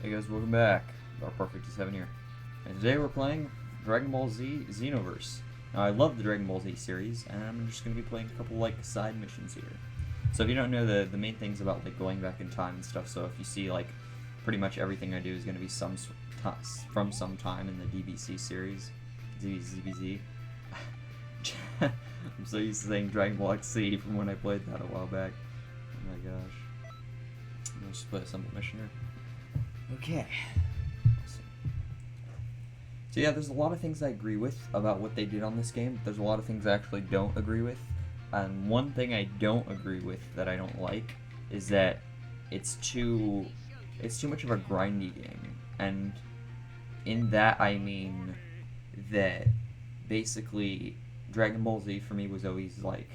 Hey guys, welcome back. Our57 here. And today we're playing Dragon Ball Z Xenoverse. Now I love the Dragon Ball Z series, and I'm just going to be playing a couple like side missions here. So if you don't know the main things about like going back in time and stuff, so if you see like pretty much everything I do is going to be from some time in the DBC series, ZBZ. I'm so used to saying Dragonblock C from when I played that a while back. Oh my gosh. Let's just play a simple mission here. Okay. So yeah, there's a lot of things I agree with about what they did on this game. There's a lot of things I actually don't agree with. And one thing I don't agree with that I don't like is that it's too much of a grindy game. And in that I mean that basically Dragon Ball Z for me was always like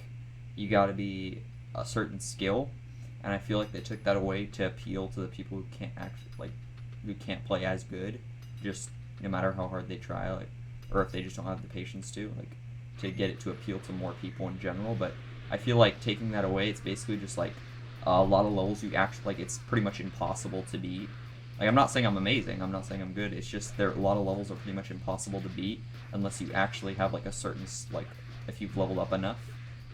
you gotta be a certain skill, and I feel like they took that away to appeal to the people who can't actually who can't play as good, just no matter how hard they try, like, or if they just don't have the patience to get it to appeal to more people in general. But I feel like taking that away, it's basically just like a lot of levels you actually it's pretty much impossible to beat. Like, I'm not saying I'm amazing, I'm not saying I'm good, it's just a lot of levels are pretty much impossible to beat unless you actually have like a certain, like, if you've leveled up enough.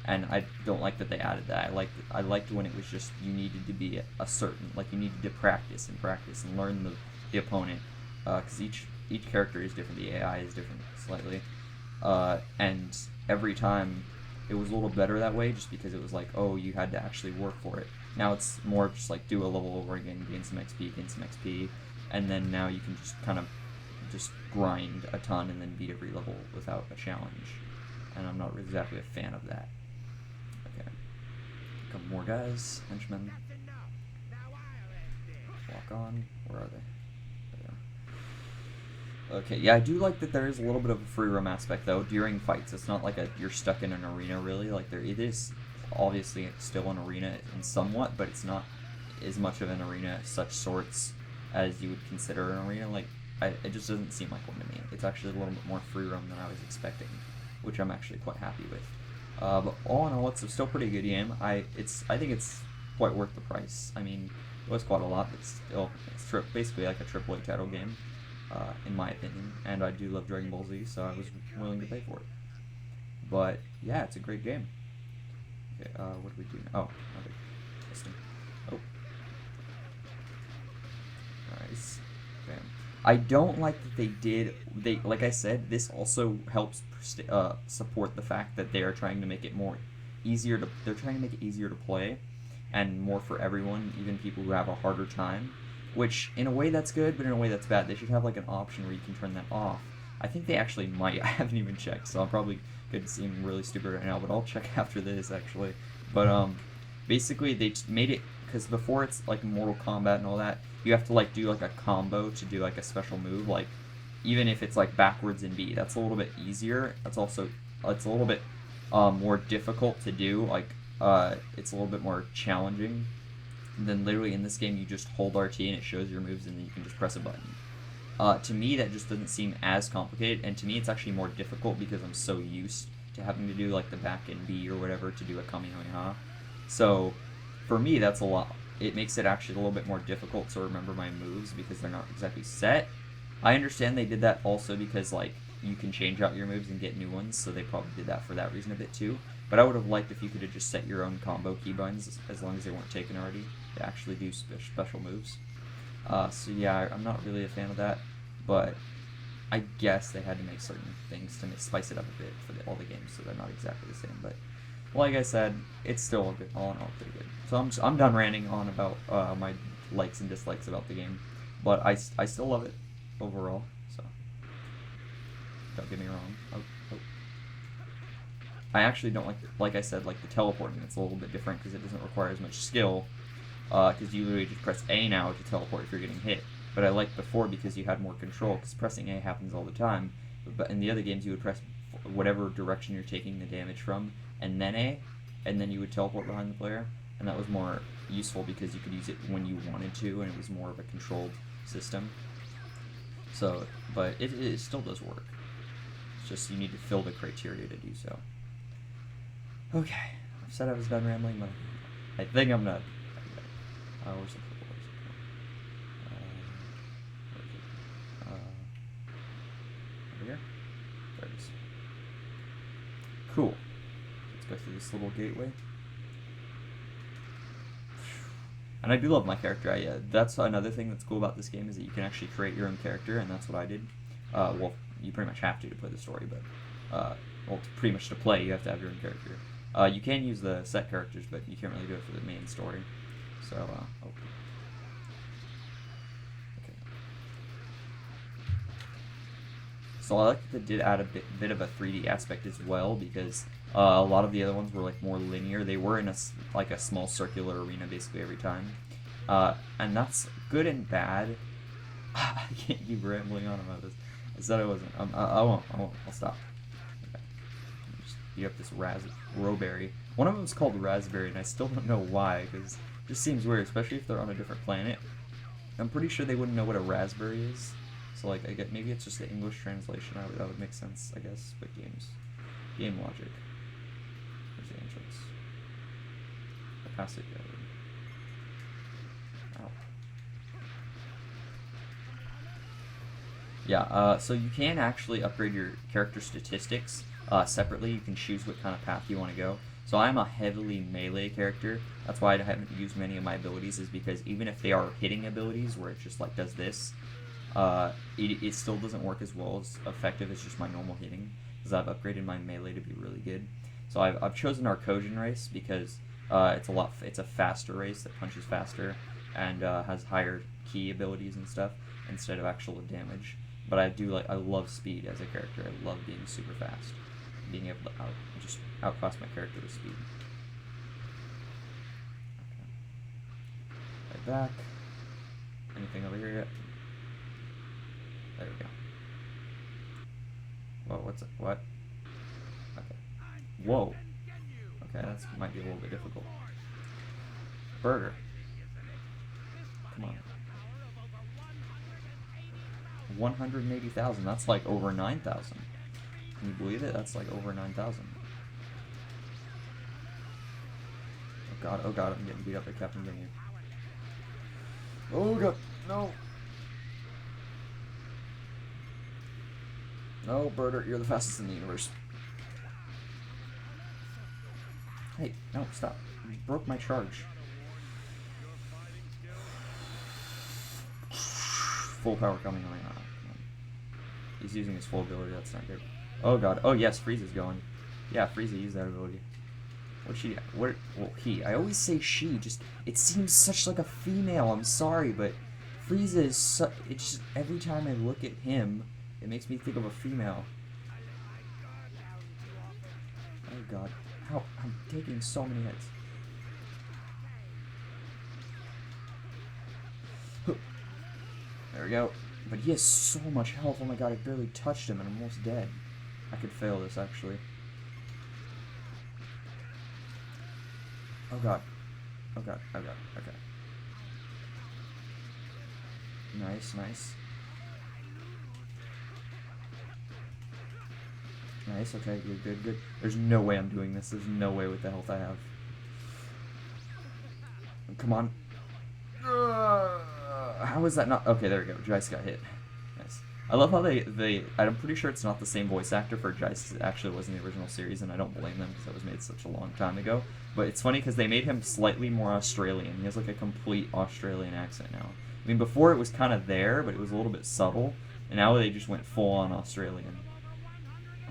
And I don't like that they added that. I liked when it was just you needed to be a certain, like, you needed to practice and learn the opponent, because each character is different, the AI is different slightly, and every time it was a little better that way, just because it was like, oh, you had to actually work for it. Now it's more just like do a level over again, gain some XP, and then now you can just kind of just grind a ton and then beat every level without a challenge. And I'm not exactly a fan of that. Okay. A couple more guys, henchmen. Walk on. Where are they? There they are. Okay, yeah, I do like that there is a little bit of a free roam aspect though during fights. It's not like you're stuck in an arena really. Like it is obviously still an arena in somewhat, but it's not as much of an arena such sorts as you would consider an arena. Like it just doesn't seem like one to me. It's actually a little bit more free roam than I was expecting, which I'm actually quite happy with. But all in all, it's still a pretty good game. I think it's quite worth the price. I mean, it was quite a lot, but still, it's basically like a AAA title game, in my opinion. And I do love Dragon Ball Z, so I was willing to pay for it. But yeah, it's a great game. Okay, what do we do now? Oh, okay. Listing. Oh. Nice. Bam. I don't like that they like I said, this also helps support the fact that they are trying to make it they're trying to make it easier to play and more for everyone, even people who have a harder time, which in a way that's good, but in a way that's bad. They should have like an option where you can turn that off. I think they actually might. I haven't even checked, so I'm probably going to seem really stupid right now, but I'll check after this actually. But basically they made it, because before it's like Mortal Kombat and all that, you have to like do like a combo to do like a special move, like even if it's like backwards in B. That's a little bit easier. It's a little bit more difficult to do. Like it's a little bit more challenging. And then literally in this game you just hold RT and it shows your moves and then you can just press a button. To me that just doesn't seem as complicated, and to me it's actually more difficult because I'm so used to having to do like the back in B or whatever to do a Kamehameha. So for me that's a lot. It makes it actually a little bit more difficult to remember my moves because they're not exactly set. I understand they did that also because like you can change out your moves and get new ones, so they probably did that for that reason a bit too. But I would have liked if you could have just set your own combo keybinds, as long as they weren't taken already, to actually do special moves. So yeah, I'm not really a fan of that, but I guess they had to make certain things to spice it up a bit for all the games, so they're not exactly the same. But like I said, it's still all in all pretty good. So I'm done ranting on about my likes and dislikes about the game, but I still love it overall. So don't get me wrong. Oh. I actually don't like I said, like the teleporting. It's a little bit different because it doesn't require as much skill. Because you literally just press A now to teleport if you're getting hit. But I liked before because you had more control, because pressing A happens all the time. But in the other games, you would press whatever direction you're taking the damage from, and then A, and then you would teleport behind the player. And that was more useful because you could use it when you wanted to, and it was more of a controlled system. So, but it still does work. It's just you need to fill the criteria to do so. Okay, I said I was done rambling, but I think I'm not. Where's the Cool. Let's go through this little gateway. And I do love my character. That's another thing that's cool about this game is that you can actually create your own character, and that's what I did. Well, you pretty much have to play the story, but well, pretty much to play, you have to have your own character. You can use the set characters, but you can't really do it for the main story. So, okay. So I like that they did add a bit of a 3D aspect as well, because a lot of the other ones were like more linear. They were in a small circular arena basically every time, and that's good and bad. I can't keep rambling on about this. I said I wasn't. I won't. I'll stop. Okay. Just beat up this Rowberry. One of them is called Raspberry, and I still don't know why, because it just seems weird, especially if they're on a different planet. I'm pretty sure they wouldn't know what a raspberry is. So like, I get maybe it's just the English translation. That would make sense, I guess. But game logic. Where's the entrance? I pass it yet. Ow. Yeah. So you can actually upgrade your character statistics separately. You can choose what kind of path you want to go. So I'm a heavily melee character. That's why I haven't used many of my abilities. Is because even if they are hitting abilities, where it just like does this. It still doesn't work as well as effective as just my normal hitting, because I've upgraded my melee to be really good. So I've chosen Arcosian race because it's a faster race that punches faster and has higher key abilities and stuff instead of actual damage. But I love speed as a character. I love being super fast, being able to just outclass my character with speed. Okay. Right back. Anything over here yet? There we go. Whoa, what's it? What? Okay. Whoa. Okay, that might be a little bit difficult. Burger. Come on. 180,000. That's like over 9,000. Can you believe it? That's like over 9,000. Oh god, I'm getting beat up by Captain Ginyu. Oh god, no. No, Birder, you're the fastest in the universe. Hey, no, stop. You broke my charge. Full power coming on. He's using his full ability, that's not good. Oh god, oh yes, Frieza's going. Yeah, Frieza used that ability. What's she, well, he. I always say she, just, it seems such like a female, I'm sorry, but Frieza is it's just, every time I look at him, it makes me think of a female. Oh god. How? I'm taking so many hits. There we go. But he has so much health. Oh my god, I barely touched him and I'm almost dead. I could fail this, actually. Oh god. Oh god. Oh god. Okay. Nice, nice. Nice, okay, good, good, good. There's no way I'm doing this. There's no way with the health I have. Come on. How is that not? Okay, there we go. Jice got hit. Nice. I love how I'm pretty sure it's not the same voice actor for Jice. It actually was in the original series, and I don't blame them because that was made such a long time ago. But it's funny because they made him slightly more Australian. He has like a complete Australian accent now. I mean, before it was kind of there, but it was a little bit subtle. And now they just went full-on Australian.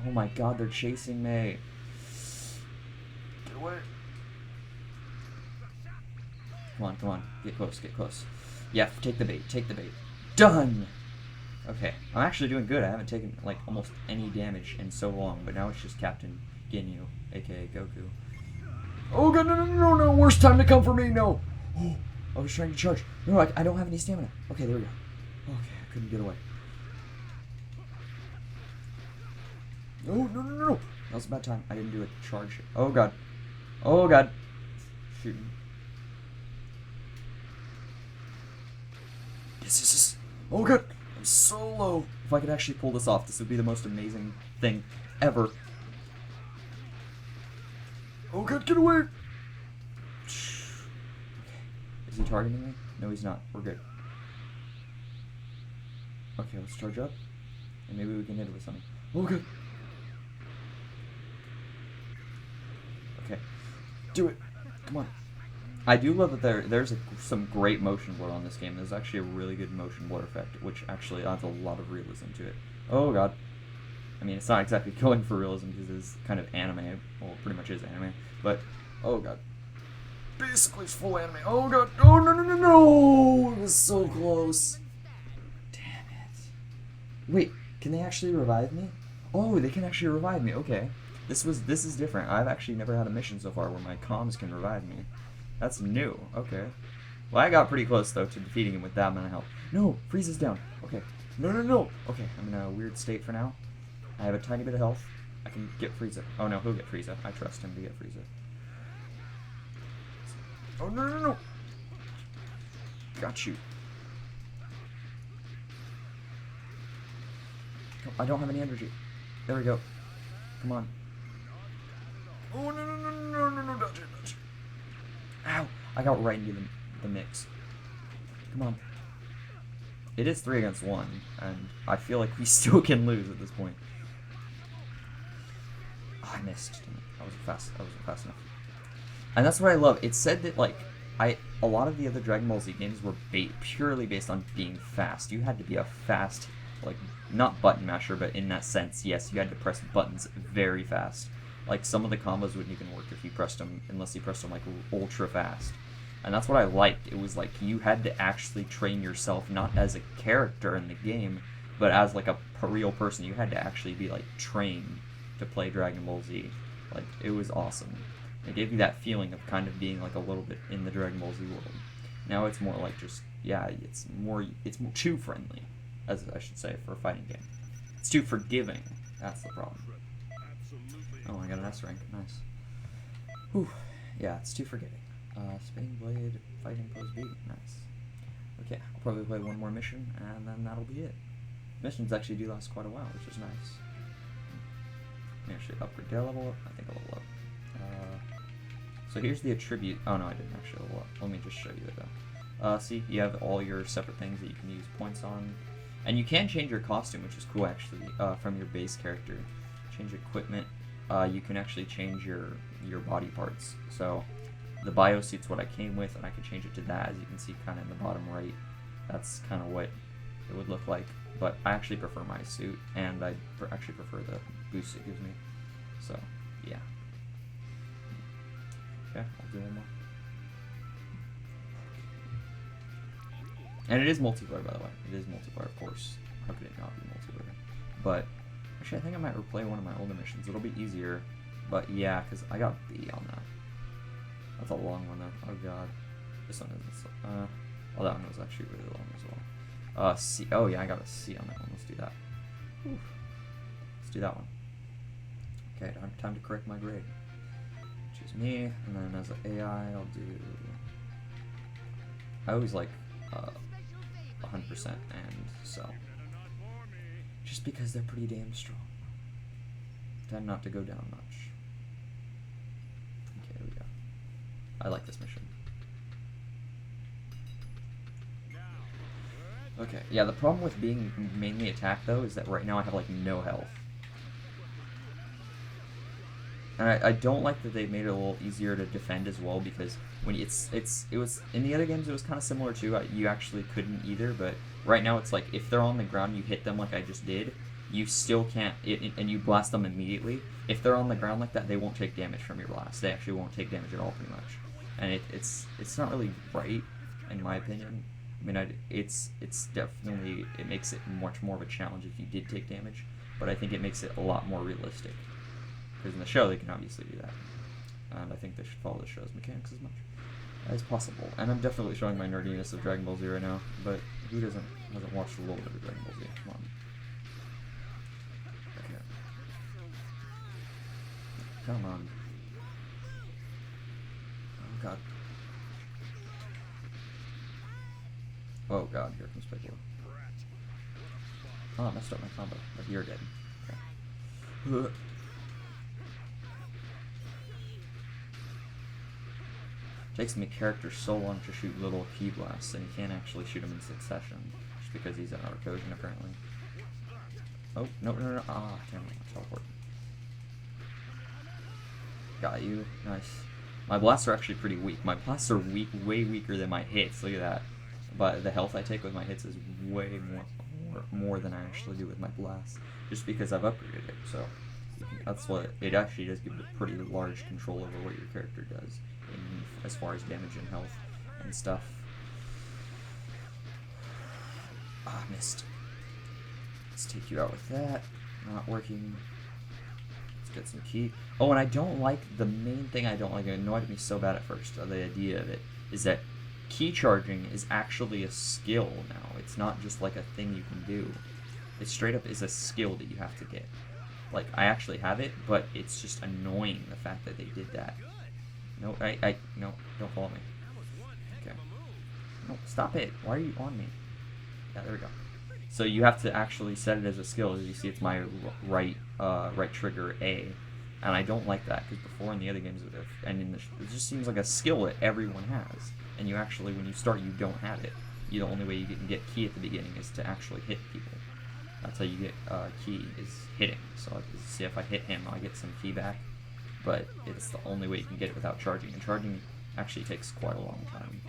Oh my god, they're chasing me. Get away. Come on, come on. Get close, get close. Yeah, take the bait, take the bait. Done! Okay, I'm actually doing good. I haven't taken, like, almost any damage in so long, but now it's just Captain Ginyu, aka Goku. Oh god, no, no, no, no, worst time to come for me, no! Oh, I was trying to charge. No, I don't have any stamina. Okay, there we go. Okay, I couldn't get away. No, no, no, no, no. That was a bad time. I didn't do a charge. Oh god. Oh god. Shoot. Yes. Oh god. I'm so low. If I could actually pull this off, this would be the most amazing thing ever. Oh god, get away. Okay. Is he targeting me? No, he's not. We're good. Okay, let's charge up. And maybe we can hit it with something. Oh god. Do it. Come on. I do love that there's some great motion blur on this game. There's actually a really good motion blur effect, which actually adds a lot of realism to it. Oh god. I mean, it's not exactly going for realism because it's kind of anime. Well, it pretty much is anime. But, oh god. Basically, it's full anime. Oh god. Oh no no no no! It was so close. Damn it. Wait, can they actually revive me? Oh, they can actually revive me. Okay. This is different. I've actually never had a mission so far where my comms can revive me. That's new. Okay. Well, I got pretty close though to defeating him with that amount of health. No, Frieza's down. Okay. No no no. Okay, I'm in a weird state for now. I have a tiny bit of health. I can get Frieza. Oh no, he'll get Frieza. I trust him to get Frieza. Oh no no no! Got you. I don't have any energy. There we go. Come on. Oh no no no no no no! Dodge it, dodge it. Ow! I got right into the mix. Come on. It is 3 against 1, and I feel like we still can lose at this point. Oh, I missed. I wasn't fast enough. And that's what I love. It said that like a lot of the other Dragon Ball Z games were purely based on being fast. You had to be a fast, like not button masher, but in that sense, yes, you had to press buttons very fast. Like some of the combos wouldn't even work if you pressed them unless you pressed them like ultra fast. And that's what I liked. It was like you had to actually train yourself, not as a character in the game, but as like a real person. You had to actually be like trained to play Dragon Ball Z. Like it was awesome. It gave you that feeling of kind of being like a little bit in the Dragon Ball Z world. Now it's more like just it's more too friendly, as I should say, for a fighting game. It's too forgiving. That's the problem. Oh, I got an S rank. Nice. Whew. Yeah, it's too forgiving. Spinning Blade, Fighting Pose B. Nice. Okay, I'll probably play one more mission, and then that'll be it. Missions actually do last quite a while, which is nice. Let me actually upgrade their level up. I think I'll level up. So here's the attribute. Oh no, I didn't actually level up. Let me just show you it though. See, you have all your separate things that you can use points on. And you can change your costume, which is cool actually, from your base character. Change equipment. You can actually change your body parts. So the bio suit's what I came with, and I can change it to that, as you can see kind of in the bottom right. That's kind of what it would look like. But I actually prefer my suit, and I actually prefer the boost it gives me. So, yeah. Okay, I'll do one more. And it is multiplayer, by the way. It is multiplayer, of course. How could it not be multiplayer? But, actually, I think I might replay one of my older missions. It'll be easier. But, yeah, because I got B on that. That's a long one, though. Oh, God. This one isn't. Well, that one was actually really long as well. C. Oh, yeah, I got a C on that one. Let's do that. Whew. Let's do that one. Okay, time to correct my grade. Choose me, and then as an AI, I'll do... I always like 100% and so. Just because they're pretty damn strong. Tend not to go down much. Okay, here we go. I like this mission. Okay, yeah, the problem with being mainly attack, though, is that right now I have, like, no health. And I don't like that they made it a little easier to defend as well, because when it was in the other games it was kind of similar too. You actually couldn't either, but right now it's like if they're on the ground, you hit them like I just did, you still can't, and you blast them immediately. If they're on the ground like that, they won't take damage from your blast. They actually won't take damage at all, pretty much. And it's not really right, in my opinion. I mean, it's definitely, it makes it much more of a challenge if you did take damage, but I think it makes it a lot more realistic. Because in the show, they can obviously do that. And I think they should follow the show's mechanics as much as possible. And I'm definitely showing my nerdiness of Dragon Ball Z right now, but who hasn't watched a little bit of Dragon Ball Z? Come on. Okay. Come on. Oh, God. Oh, God, here comes Piccolo. Oh, I messed up my combo, but you're dead. Okay. Takes me characters so long to shoot little key blasts, and you can't actually shoot them in succession, just because he's an Arcosian, apparently. Oh, no. Ah, damn it, teleport. Got you. Nice. My blasts are actually pretty weak. My blasts are weak, way weaker than my hits. Look at that. But the health I take with my hits is way more than I actually do with my blasts, just because I've upgraded it. So that's what it actually does, give it a pretty large control over what your character does as far as damage and health and stuff. Ah, missed. Let's take you out with that. Not working. Let's get some key. Oh, and I don't like, the main thing I don't like, it annoyed me so bad at first, the idea of it, is that key charging is actually a skill now. It's not just like a thing you can do. It straight up is a skill that you have to get. Like, I actually have it, but it's just annoying the fact that they did that. No, no, don't follow me. Okay. No, stop it. Why are you on me? Yeah, there we go. So you have to actually set it as a skill. As you see, it's my right trigger A, and I don't like that because before in the other games, it just seems like a skill that everyone has, and you actually, when you start, you don't have it. The only way you can get key at the beginning is to actually hit people. That's how you get key, is hitting. So see, if I hit him, I get some key back, but it's the only way you can get it without charging, and charging actually takes quite a long time.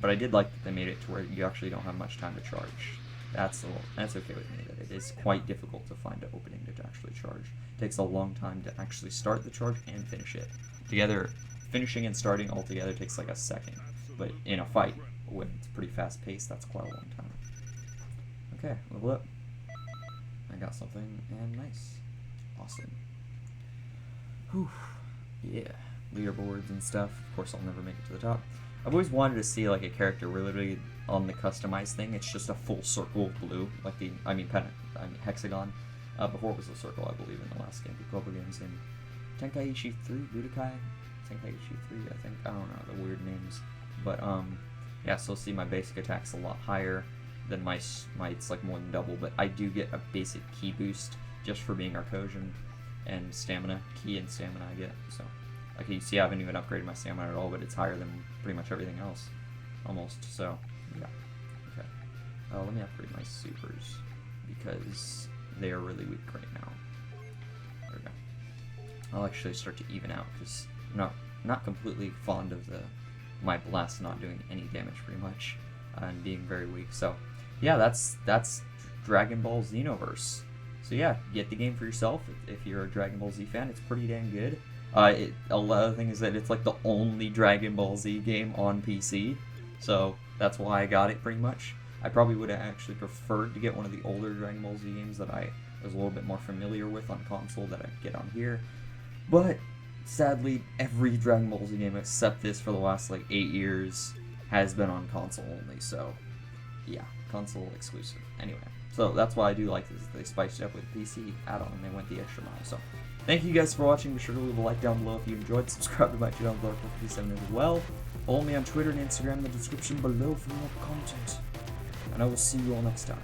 But I did like that they made it to where you actually don't have much time to charge. That's okay with me, that it is quite difficult to find an opening to actually charge. It takes a long time to actually start the charge and finish it. Together, finishing and starting all together takes like a second, but in a fight, when it's pretty fast paced, that's quite a long time. Okay, level up. I got something, and nice. Awesome. Whew. Yeah. Leaderboards and stuff. Of course, I'll never make it to the top. I've always wanted to see like a character really on the customized thing. It's just a full circle of blue, like hexagon. Before it was a circle, I believe, in the last game, a couple games in Tenkaichi 3, Budokai, Tenkaichi 3, I think. I don't know the weird names, but yeah. So see, my basic attack's a lot higher than my smite's, like more than double. But I do get a basic key boost just for being Arcosian, and stamina, key and stamina I get. So. Like you see, I haven't even upgraded my stamina at all, but it's higher than pretty much everything else, almost. So, yeah. Okay. Let me upgrade my supers because they are really weak right now. There we go. I'll actually start to even out because I'm not completely fond of my blast not doing any damage pretty much and being very weak. So, yeah, that's Dragon Ball Xenoverse. So yeah, get the game for yourself if you're a Dragon Ball Z fan. It's pretty dang good. A lot of the thing is that it's like the only Dragon Ball Z game on PC, so that's why I got it pretty much. I probably would have actually preferred to get one of the older Dragon Ball Z games that I was a little bit more familiar with on console that I get on here, but sadly every Dragon Ball Z game except this for the last like 8 years has been on console only, so yeah, console exclusive. Anyway, so that's why I do like this. They spiced it up with PC add-on and they went the extra mile, so thank you guys for watching. Be sure to leave a like down below if you enjoyed. Subscribe to my channel, Dragonblock as well. Follow me on Twitter and Instagram in the description below for more content. And I will see you all next time.